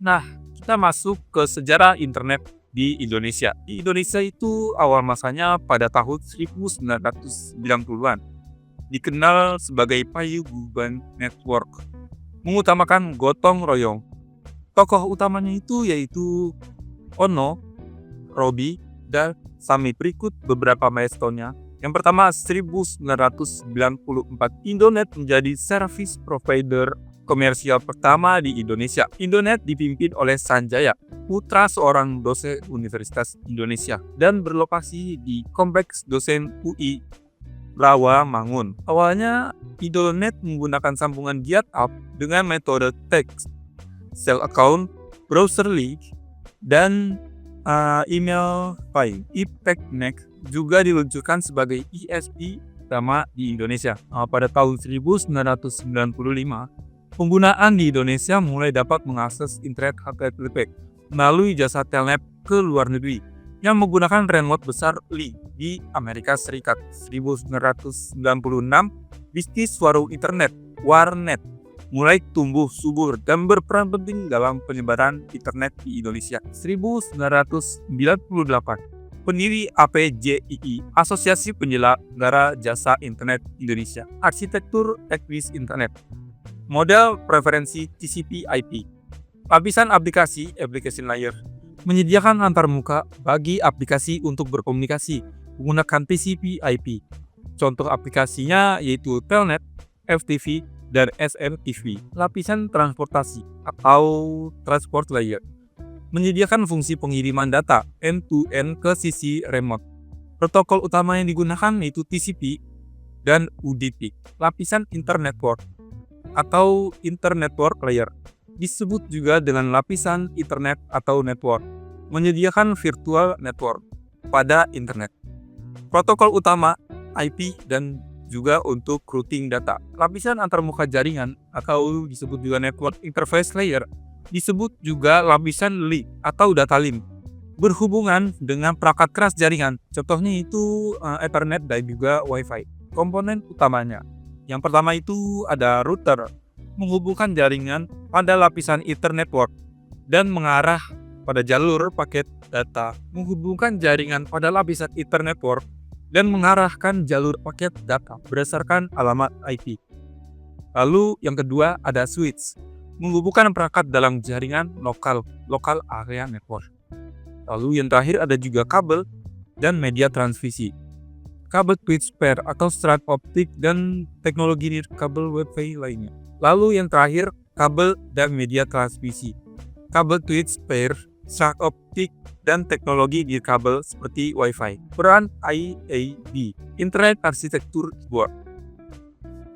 Nah, kita masuk ke sejarah internet di Indonesia. Di Indonesia itu awal masanya pada tahun 1990-an. Dikenal sebagai paguyuban network, mengutamakan gotong royong. Tokoh utamanya itu yaitu Ono, Robi, dan Sami. Berikut beberapa milestone-nya. Yang pertama, 1994, Indonet menjadi service provider komersial pertama di Indonesia. Indonet dipimpin oleh Sanjaya, putra seorang dosen Universitas Indonesia, dan berlokasi di Kompleks Dosen UI Rawamangun. Awalnya, Indonet menggunakan sambungan dial-up dengan metode text, cell account, browser link, dan email file. IPTechNet juga diluncurkan sebagai ISP pertama di Indonesia. Pada tahun 1995, penggunaan di Indonesia mulai dapat mengakses internet HTTP melalui jasa Telnet ke luar negeri yang menggunakan remote besar link di Amerika Serikat. 1996, bisnis warung internet, warnet, mulai tumbuh subur dan berperan penting dalam penyebaran internet di Indonesia. 1998, pendiri APJII, Asosiasi Penyelenggara Jasa Internet Indonesia. Arsitektur teknis internet, model preferensi TCP/IP, lapisan aplikasi (application layer), menyediakan antarmuka bagi aplikasi untuk berkomunikasi menggunakan TCP/IP. Contoh aplikasinya yaitu Telnet, FTP, dan SMTV. Lapisan transportasi atau transport layer, menyediakan fungsi pengiriman data end-to-end ke sisi remote. Protokol utama yang digunakan yaitu TCP dan UDP. Lapisan internetwork atau internetwork layer, disebut juga dengan lapisan internet atau network, menyediakan virtual network pada internet. Protokol utama IP dan juga untuk routing data. Lapisan antarmuka jaringan atau disebut juga network interface layer, disebut juga lapisan link atau data link, berhubungan dengan perangkat keras jaringan. Contohnya itu Ethernet dan juga Wi-Fi. Komponen utamanya, yang pertama itu ada router, menghubungkan jaringan pada lapisan internetwork dan mengarah pada jalur paket data, menghubungkan jaringan pada lapisan internetwork dan mengarahkan jalur paket data berdasarkan alamat IP. Lalu yang kedua ada switch, menghubungkan perangkat dalam jaringan local area network. Lalu yang terakhir ada juga kabel dan media transmisi, kabel switch pair atau strand optik dan teknologi kabel Wi-Fi lainnya. Lalu yang terakhir kabel dan media transmisi, kabel switch pair, strand optik, dan teknologi di kabel seperti Wi-Fi. Peran IAB, Internet Architecture Board,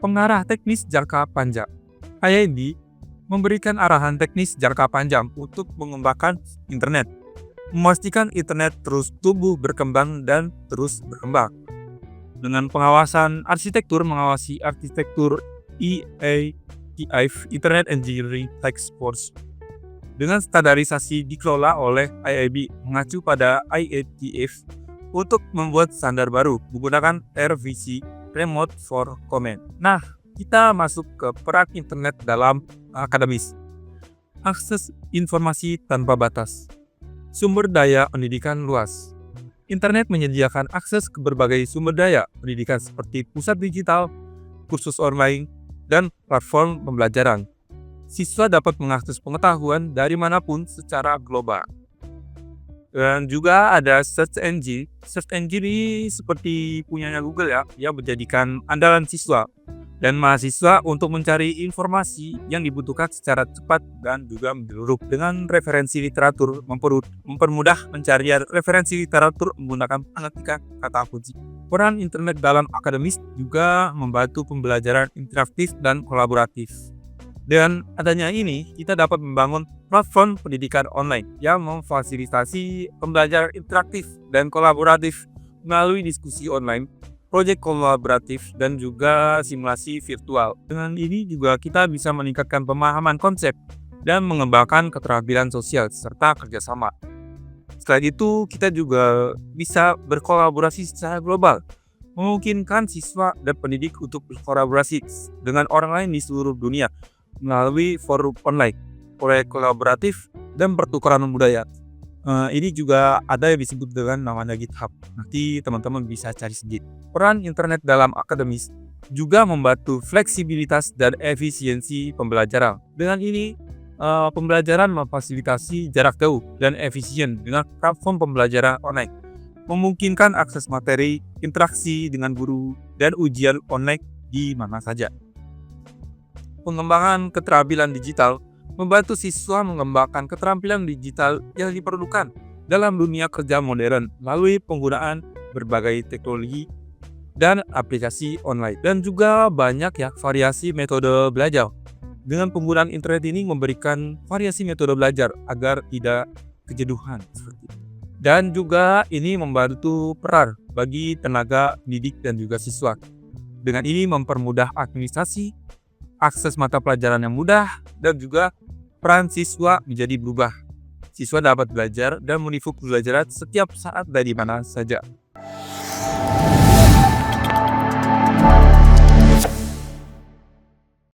pengarah teknis jangka panjang. IAB memberikan arahan teknis jangka panjang untuk mengembangkan internet, memastikan internet terus tumbuh berkembang dan terus berkembang. Dengan pengawasan arsitektur, mengawasi arsitektur IATF, Internet Engineering Task Force. Dengan standarisasi dikelola oleh IAB mengacu pada IATF untuk membuat standar baru menggunakan RVC, Remote for Command. Nah, kita masuk ke peran internet dalam akademis. Akses informasi tanpa batas, sumber daya pendidikan luas. Internet menyediakan akses ke berbagai sumber daya pendidikan seperti pusat digital, kursus online, dan platform pembelajaran. Siswa dapat mengakses pengetahuan dari manapun secara global. Dan juga ada search engine. Search engine ini seperti punyanya Google ya, yang menjadikan andalan siswa dan mahasiswa untuk mencari informasi yang dibutuhkan secara cepat dan juga menyeluruh. Dengan referensi literatur, mempermudah pencarian referensi literatur menggunakan pengetikan kata kunci. Peran internet dalam akademis juga membantu pembelajaran interaktif dan kolaboratif. Dengan adanya ini, kita dapat membangun platform pendidikan online yang memfasilitasi pembelajaran interaktif dan kolaboratif melalui diskusi online, proyek kolaboratif, dan juga simulasi virtual. Dengan ini juga kita bisa meningkatkan pemahaman konsep dan mengembangkan keterampilan sosial serta kerjasama. Selain itu, kita juga bisa berkolaborasi secara global, memungkinkan siswa dan pendidik untuk berkolaborasi dengan orang lain di seluruh dunia melalui forum online, proyek kolaboratif, dan pertukaran budaya. Ini juga ada yang disebut dengan namanya GitHub. Nanti teman-teman bisa cari sendiri. Peran internet dalam akademis juga membantu fleksibilitas dan efisiensi pembelajaran. Dengan ini, pembelajaran memfasilitasi jarak jauh dan efisien dengan platform pembelajaran online, memungkinkan akses materi, interaksi dengan guru, dan ujian online di mana saja. Pengembangan keterampilan digital membantu siswa mengembangkan keterampilan digital yang diperlukan dalam dunia kerja modern melalui penggunaan berbagai teknologi dan aplikasi online. Dan juga banyak ya variasi metode belajar. Dengan penggunaan internet ini memberikan variasi metode belajar agar tidak kejenuhan seperti itu. Dan juga ini membantu peran bagi tenaga didik dan juga siswa. Dengan ini mempermudah administrasi, akses mata pelajaran yang mudah, dan juga peran siswa menjadi berubah. Siswa dapat belajar dan mengikuti pembelajaran setiap saat dari mana saja.